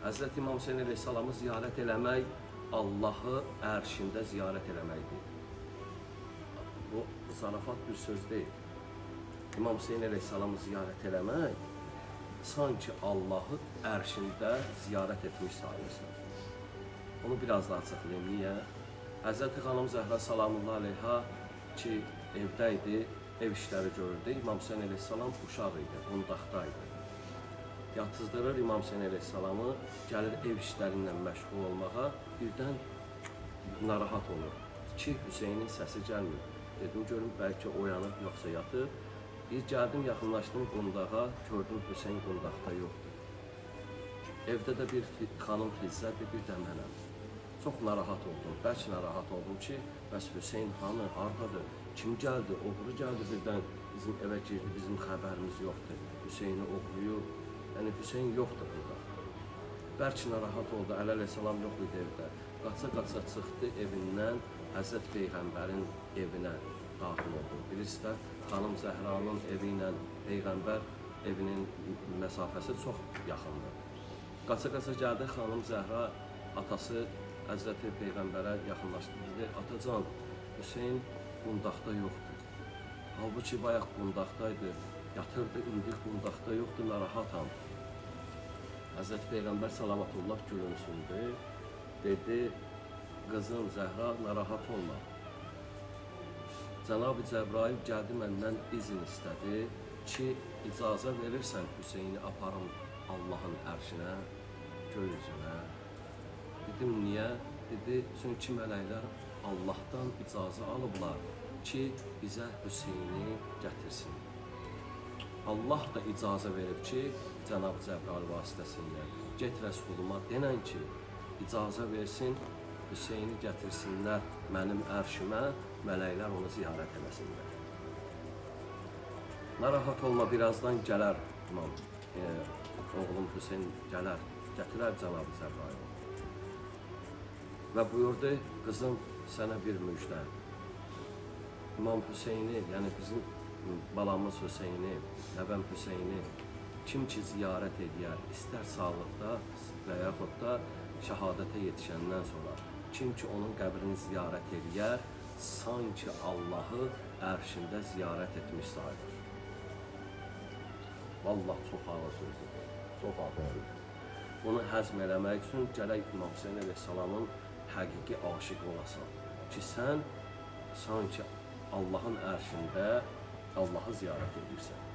Həzrət İmam Hüseyin əleyhissalamı ziyarət eləmək Allahı ərşində ziyarət eləməkdir. Bu zarafat bir söz deyil. İmam Hüseyin əleyhissalamı ziyarət eləmək sanki Allahı ərşində ziyarət etmiş sayılırsan. Onu biraz daha açıqlayayım. Niyə? Həzrəti xanım Zəhra salamullah aleyha ki evdə idi, ev işləri görürdü. İmam Hüseyin əleyhissalam uşaq idi, qundaqdaydı. Yatızdırır İmam Hüseyin əleyhissalamı, gəlir ev işlərindən məşğul olmağa, birdən narahat olur ki, Hüseynin səsi gəlmir. Dedim, görüm, bəlkə oyanıb, yoxsa yatır. Bir gəldim, yaxınlaşdım qundağa, gördüm Hüseyin qundaqda yoxdur. Evdə də bir xanım Fizzədir, bir də mənəm. Çox narahat oldum, bəlkə narahat oldum ki, bəs Hüseyin hanı, hardadır, kim gəldi, oğru gəldi birdən bizim evə girdi, bizim xəbərimiz yoxdur. Hüseyini oğruyub, yəni Hüseyin yoxdur burada. Bəlkə narahat oldu, Əli əleyhissalam yox idi evdə. Qaça-qaça çıxdı evindən, Həzrət Peyğəmbərin evinə daxil oldu. Bilirsiniz, xanım Zəhranın evi ilə Peyğəmbər evinin məsafəsi çox yaxındır. Qaça-qaça gəldi xanım Zəhra, atası Həzrəti Peyğəmbərə yaxınlaşdı. Dedi, atacan, Hüseyin qundaqda yoxdur. Halbuki bayaq qundaqdaydı, yatırdı, indi qundaqda yoxdur, narahatam. Həzrəti Peyğəmbər salavatullah gülümsündü, dedi, qızım Zəhra, narahat olma. Cənab-ı Cəbrail gəldi məndən izin istədi ki, icazə verirsən Hüseyini aparım Allahın ərşinə, göy üzünə. Dedim, niyə? Dedi, çünki mələklər Allahdan icazə alıblar ki, bizə Hüseyini gətirsin. Allah da icazə verib ki, Cənab-ı Cəbrail vasitəsilə get Rəsuluma denən ki, icazə versin, Hüseyini gətirsinlər mənim ərşimə, mələklər onu ziyarət eləsinlər. Narahat olma, birazdan gələr imam, oğlum Hüseyin gələr, gətirər Cənab-ı Cəbrail. Və buyurdu, qızım, sənə bir müjdə. İmam Hüseyini, yəni bizim balamız Hüseyini, nəvəm Hüseyini kim ki ziyarət edər, istər sağlıqda və yaxud da şəhadətə yetişəndən sonra, kim ki onun qəbrini ziyarət edər, sanki Allahı ərşində ziyarət etmiş sayılır. Vallahi çox ağır sözdür, çox ağır sözdür. Bunu həzm eləmək üçün gərək İmam Hüseyin əleyhissalamın həqiqi aşiq olasan ki, sən sanki Allahın ərşində Allahı ziyarət edirsən.